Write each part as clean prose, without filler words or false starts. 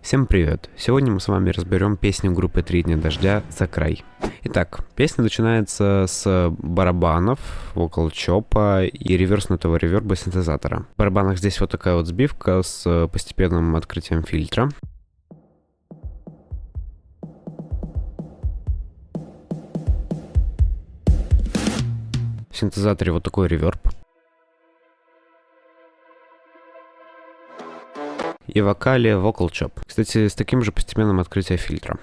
Всем привет! Сегодня мы с вами разберем песню группы «Три дня дождя» «За край». Итак, песня начинается с барабанов, вокал-чопа и реверснутого реверба синтезатора. В барабанах здесь вот такая вот сбивка с постепенным открытием фильтра. В синтезаторе вот такой реверб. И в вокале Vocal Chop. Кстати, с таким же постепенным открытием фильтра.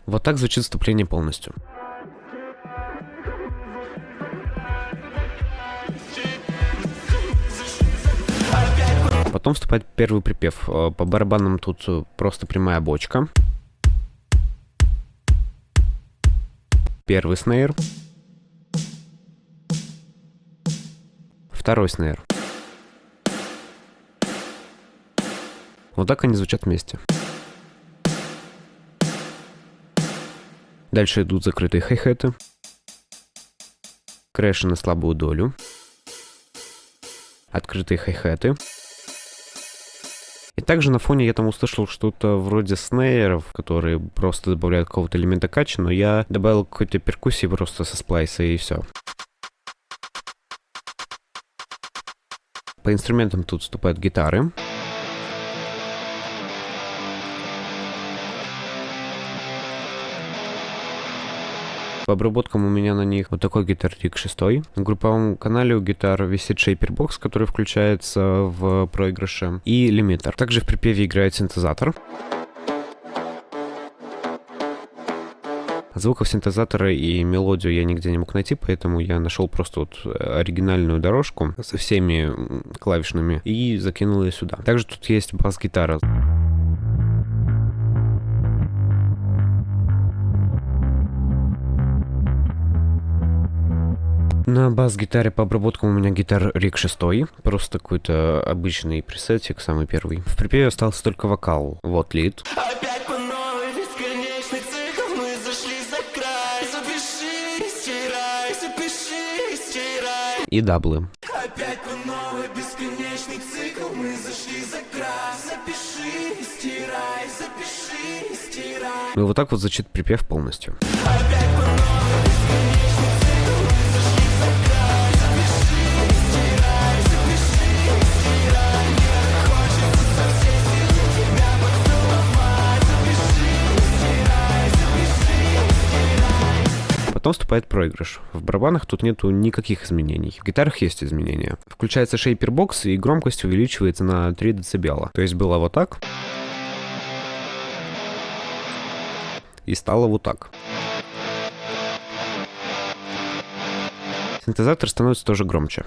Вот так звучит вступление полностью. Потом вступает первый припев. По барабанам тут просто прямая бочка. Первый снейр. Второй снейр. Вот так они звучат вместе. Дальше идут закрытые хай-хеты. Крэши на слабую долю. Открытые хай-хеты. И также на фоне я там услышал что-то вроде снейров, которые просто добавляют какого-то элемента кача, но я добавил какой-то перкуссии просто со сплайса и все. По инструментам тут вступают гитары. По обработкам у меня на них вот такой гитар-риг 6. На групповом канале у гитар висит шейпербокс, который включается в проигрыше, и лимитер. Также в припеве играет синтезатор. Звуков синтезатора и мелодию я нигде не мог найти, поэтому я нашел просто вот оригинальную дорожку со всеми клавишными и закинул ее сюда. Также тут есть бас-гитара. На бас-гитаре по обработкам у меня гитар-риг 6, просто какой-то обычный пресетик, самый первый. В припеве остался только вокал, вот лид. Опять по новой, бесконечный цикл, мы зашли за край. Запиши, стирай, запиши, стирай. И даблы. Опять по новой, бесконечный цикл, мы зашли за край. Запиши, стирай, запиши, стирай. И вот так вот звучит припев полностью. Опять по новой, бесконечный цикл, мы зашли за край. Запиши, стирай, запиши, стирай. Хочется со всей силы тебя поцеловать. Запиши, стирай, запиши, стирай. Потом вступает проигрыш. В барабанах тут нету никаких изменений. В гитарах есть изменения. Включается шейпербокс, и громкость увеличивается на 3 дБ. То есть было вот так. И стало вот так. Синтезатор становится тоже громче.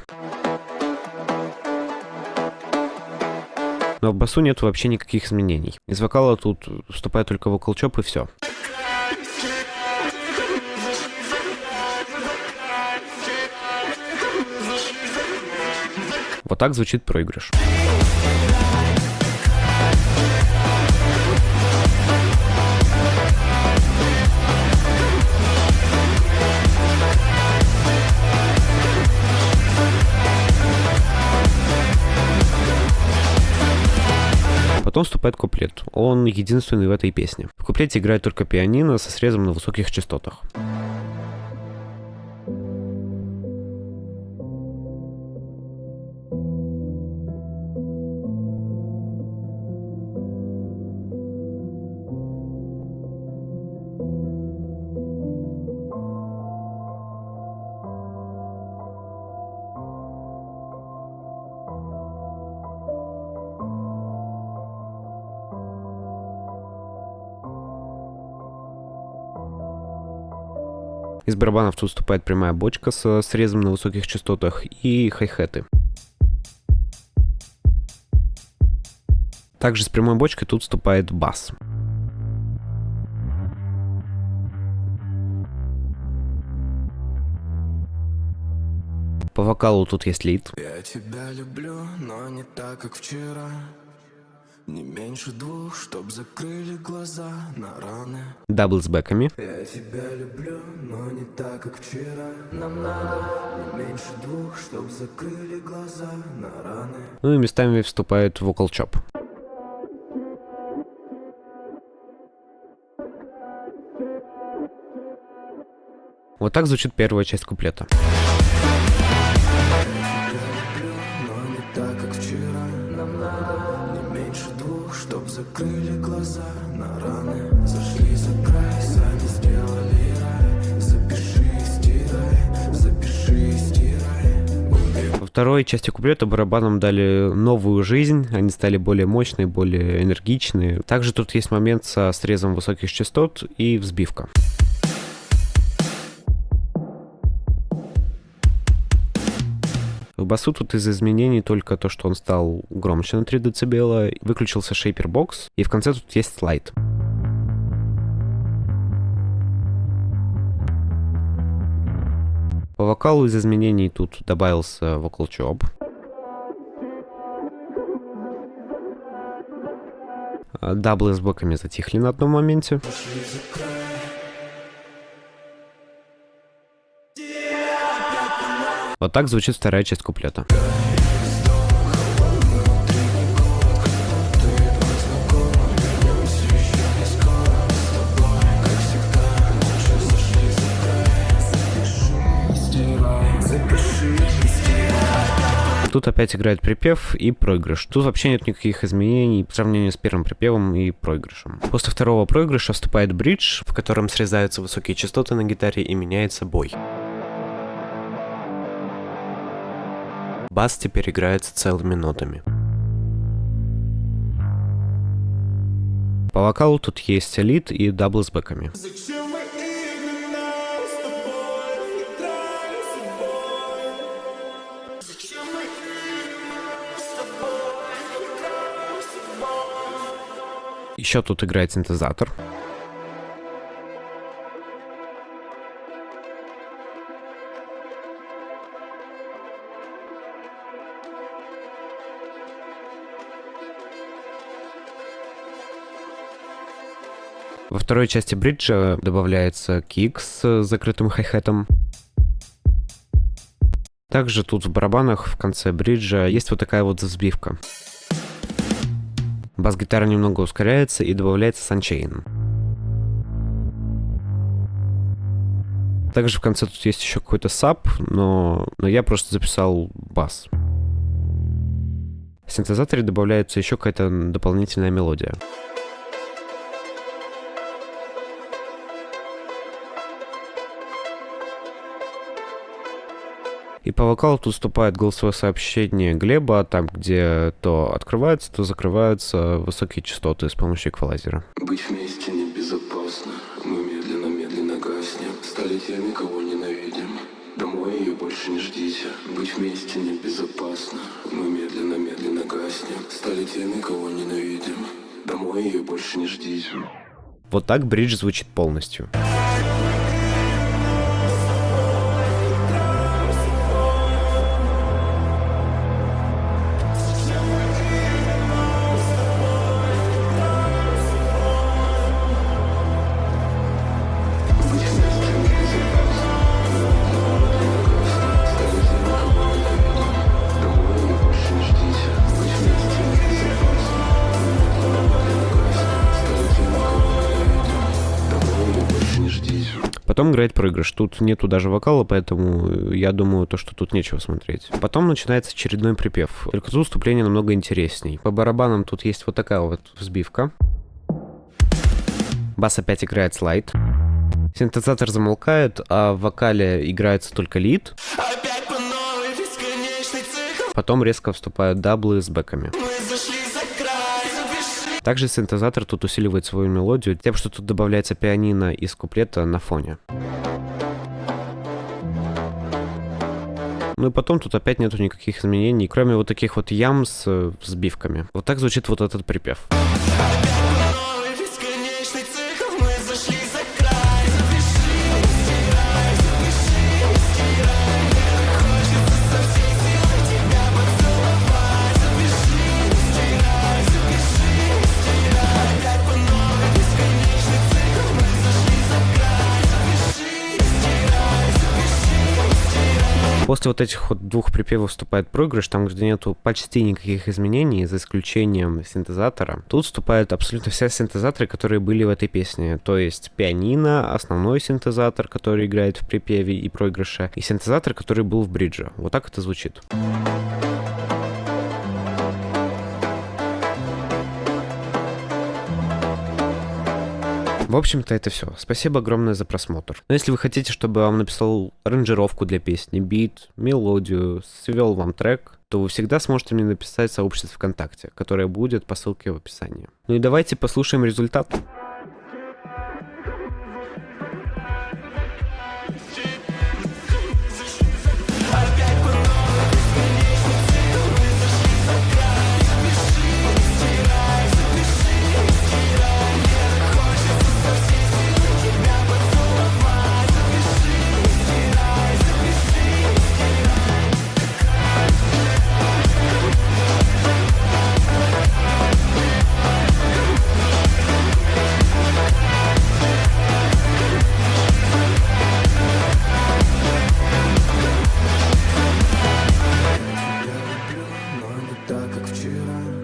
Но в басу нет вообще никаких изменений. Из вокала тут вступает только вокал-чоп и все. Вот так звучит проигрыш. Потом вступает куплет. Он единственный в этой песне. В куплете играет только пианино со срезом на высоких частотах. Из барабанов тут вступает прямая бочка со срезом на высоких частотах и хай-хеты. Также с прямой бочкой тут вступает бас. По вокалу тут есть лид. Я тебя люблю, но не так, как вчера. Не меньше двух, чтоб закрыли глаза на раны. Дабл с бэками. Я тебя люблю, но не так, как вчера. Нам надо не меньше двух, чтоб закрыли глаза на раны. Ну и местами вступает вокал чоп. Вот так звучит первая часть куплета. Но не так, как вчера. Нам надо не меньше двух, чтоб закрыли глаза на раны. Зашли за край, сами сделали рай. Запиши, стирай, запиши, стирай. Во второй части куплета барабанам дали новую жизнь, они стали более мощные, более энергичные. Также тут есть момент со срезом высоких частот и взбивка. В басу тут из изменений только то, что он стал громче на 3 дБ, выключился шейпер-бокс, и в конце тут есть слайд. По вокалу из изменений тут добавился вокал чоп. Даблы с бэками затихли на одном моменте. Вот так звучит вторая часть куплета. Тут опять играет припев и проигрыш. Тут вообще нет никаких изменений по сравнению с первым припевом и проигрышем. После второго проигрыша вступает бридж, в котором срезаются высокие частоты на гитаре и меняется бой. Бас теперь играется целыми нотами. По вокалу тут есть лид и дабл с бэками. Зачем мы именно с тобой играем с собой? Зачем мы именно с тобой играем с собой? Еще тут играет синтезатор. Во второй части бриджа добавляется кик с закрытым хай-хетом. Также тут в барабанах в конце бриджа есть вот такая вот взбивка. Бас-гитара немного ускоряется и добавляется санчейн. Также в конце тут есть еще какой-то саб, но я просто записал бас. В синтезаторе добавляется еще какая-то дополнительная мелодия. И по вокалу тут вступает голосовое сообщение Глеба, там, где то открываются, то закрываются высокие частоты с помощью эквалайзера. Быть вместе небезопасно. Мы медленно гаснем. Стали теми, кого ненавидим. Домой ее больше не ждите. Быть вместе небезопасно. Мы медленно гаснем. Стали теми, кого ненавидим. Домой ее больше не ждите. Вот так бридж звучит полностью. Потом играет проигрыш. Тут нету даже вокала, поэтому я думаю, что тут нечего смотреть. Потом начинается очередной припев. Только тут вступление намного интересней. По барабанам тут есть вот такая вот взбивка. Бас опять играет слайд. Синтезатор замолкает, а в вокале играется только лид. Опять по новой бесконечный цикл. Потом резко вступают даблы с бэками. Мы зашли за край. Запиши. Также синтезатор тут усиливает свою мелодию тем, что тут добавляется пианино из куплета на фоне. Ну и потом тут опять нету никаких изменений, кроме вот таких вот ям с взбивками. Вот так звучит вот этот припев. Новый бесконечный цикл. Мы зашли за край. Запиши, стирай, запиши, стирай. Хочется со всей силой тебя поцеловать. Запиши, стирай, запиши, После вот этих вот двух припевов вступает проигрыш, там, где нету почти никаких изменений, за исключением синтезатора. Тут вступают абсолютно все синтезаторы, которые были в этой песне. То есть пианино, основной синтезатор, который играет в припеве и проигрыше, и синтезатор, который был в бридже. Вот так это звучит. В общем-то, это все. Спасибо огромное за просмотр. Но если вы хотите, чтобы я вам написал аранжировку для песни, бит, мелодию, свел вам трек, то вы всегда сможете мне написать в сообществе ВКонтакте, которое будет по ссылке в описании. Ну и давайте послушаем результат.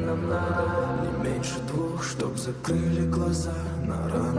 Нам надо не меньше двух, чтоб закрыли глаза на раны.